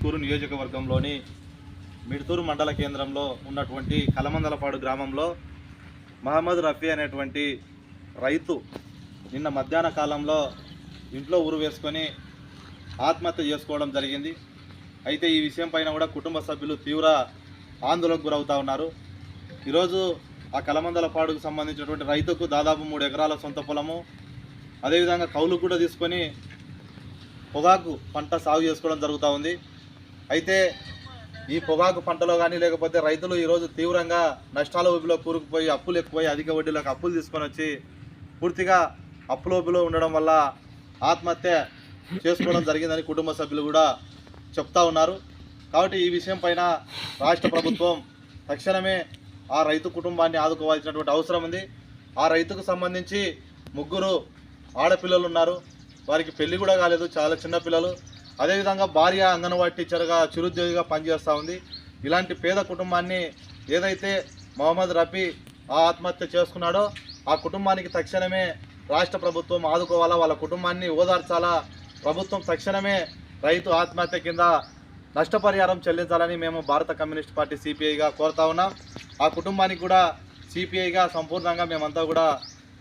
నందికొట్కూరు నియోజకవర్గంలోని మిడ్తూరు మండల కేంద్రంలో ఉన్నటువంటి కలమందలపాడు గ్రామంలో మహమ్మద్ రఫీ అనేటువంటి రైతు నిన్న మధ్యాహ్న కాలంలో ఇంట్లో ఉరు వేసుకొని ఆత్మహత్య చేసుకోవడం జరిగింది. అయితే ఈ విషయం పైన కూడా కుటుంబ సభ్యులు తీవ్ర ఆందోళనకు గురవుతూ ఉన్నారు. ఈరోజు ఆ కలమందలపాడుకు సంబంధించినటువంటి రైతుకు దాదాపు 3 ఎకరాల సొంత పొలము, అదేవిధంగా కౌలు కూడా తీసుకొని పొగాకు పంట సాగు చేసుకోవడం జరుగుతూ ఉంది. అయితే ఈ పొగాకు పంటలో కానీ లేకపోతే రైతులు ఈరోజు తీవ్రంగా నష్టాల ఊబిలో కూరుకుపోయి అప్పులు ఎక్కువై అధిక వడ్డీలకు అప్పులు తీసుకొని వచ్చి పూర్తిగా అప్పుల ఊబిలో ఉండడం వల్ల ఆత్మహత్య చేసుకోవడం జరిగిందని కుటుంబ సభ్యులు కూడా చెప్తా ఉన్నారు. కాబట్టి ఈ విషయం పైన రాష్ట్ర ప్రభుత్వం తక్షణమే ఆ రైతు కుటుంబాన్ని ఆదుకోవాల్సినటువంటి అవసరం ఉంది. ఆ రైతుకు సంబంధించి 3 ఆడపిల్లలు ఉన్నారు. వారికి పెళ్లి కూడా కాలేదు, చాలా చిన్న పిల్లలు. అదేవిధంగా భార్య అంగన్వాడీ టీచర్గా చిరుద్యోగిగా పనిచేస్తూ ఉంది. ఇలాంటి పేద కుటుంబాన్ని ఏదైతే మహమ్మద్ రఫీ ఆత్మహత్య చేసుకున్నాడో ఆ కుటుంబానికి తక్షణమే రాష్ట్ర ప్రభుత్వం ఆదుకోవాలా, వాళ్ళ కుటుంబాన్ని ఓదార్చాలా. ప్రభుత్వం తక్షణమే రైతు ఆత్మహత్య కింద నష్టపరిహారం చెల్లించాలని మేము భారత కమ్యూనిస్ట్ పార్టీ సిపిఐగా కోరుతా ఉన్నాం. ఆ కుటుంబానికి కూడా సిపిఐగా సంపూర్ణంగా మేమంతా కూడా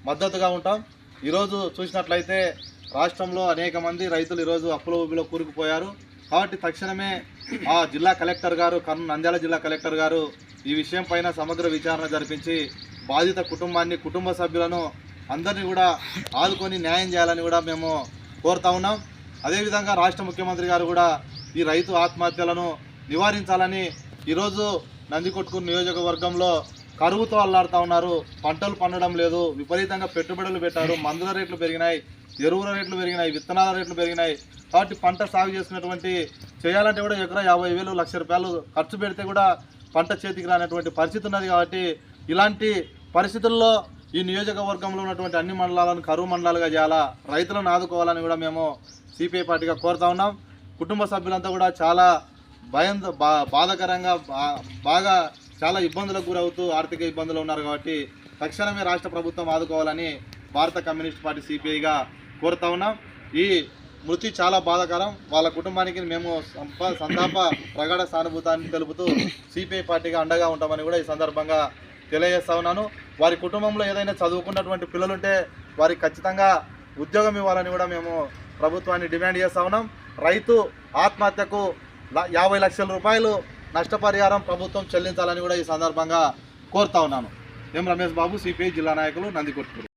మద్దతుగా ఉంటాం. ఈరోజు చూసినట్లయితే రాష్ట్రంలో అనేక మంది రైతులు ఈరోజు అప్పుల ఊబిలో కూరుకుపోయారు. కాబట్టి తక్షణమే ఆ జిల్లా కలెక్టర్ గారు, నంద్యాల జిల్లా కలెక్టర్ గారు ఈ విషయం పైన సమగ్ర విచారణ జరిపించి బాధిత కుటుంబాన్ని, కుటుంబ సభ్యులను అందరినీ కూడా ఆదుకొని న్యాయం చేయాలని కూడా మేము కోరుతా ఉన్నాం. అదేవిధంగా రాష్ట్ర ముఖ్యమంత్రి గారు కూడా ఈ రైతు ఆత్మహత్యలను నివారించాలని ఈరోజు నందికొట్కూరు నియోజకవర్గంలో కరువుతో అల్లాడుతూ ఉన్నారు. పంటలు పండడం లేదు, విపరీతంగా పెట్టుబడులు పెట్టారు, మందుల రేట్లు పెరిగినాయి, ఎరువుల రేట్లు పెరిగినాయి, విత్తనాల రేట్లు పెరిగినాయి. కాబట్టి పంట సాగు చేసుకున్నటువంటి చేయాలంటే కూడా ఎకరా 50,000 1,00,000 రూపాయలు ఖర్చు పెడితే కూడా పంట చేతికి రానటువంటి పరిస్థితి ఉన్నది. కాబట్టి ఇలాంటి పరిస్థితుల్లో ఈ నియోజకవర్గంలో ఉన్నటువంటి అన్ని మండలాలను కరువు మండలాలుగా చేయాలా, రైతులను ఆదుకోవాలని కూడా మేము సిపిఐ పార్టీగా కోరుతా ఉన్నాం. కుటుంబ సభ్యులంతా కూడా చాలా బాధాకరంగా బాగా చాలా ఇబ్బందులకు గురవుతూ ఆర్థిక ఇబ్బందులు ఉన్నారు. కాబట్టి తక్షణమే రాష్ట్ర ప్రభుత్వం ఆదుకోవాలని భారత కమ్యూనిస్ట్ పార్టీ సిపిఐగా కోరుతా ఉన్నాం. ఈ మృతి చాలా బాధాకరం. వాళ్ళ కుటుంబానికి మేము సంతాప ప్రగాఢ సానుభూతాన్ని తెలుపుతూ సిపిఐ పార్టీగా అండగా ఉంటామని కూడా ఈ సందర్భంగా తెలియజేస్తా ఉన్నాను. వారి కుటుంబంలో ఏదైనా చదువుకున్నటువంటి పిల్లలుంటే వారికి ఖచ్చితంగా ఉద్యోగం ఇవ్వాలని కూడా మేము ప్రభుత్వాన్ని డిమాండ్ చేస్తా ఉన్నాం. రైతు ఆత్మహత్యకు 50 లక్షల రూపాయలు నష్టపరిహారం ప్రభుత్వం చెల్లించాలని కూడా ఈ సందర్భంగా కోరుతా ఉన్నాను. ఎం రమేష్ బాబు, సిపిఐ జిల్లా నాయకులు, నందికొట్కూరు.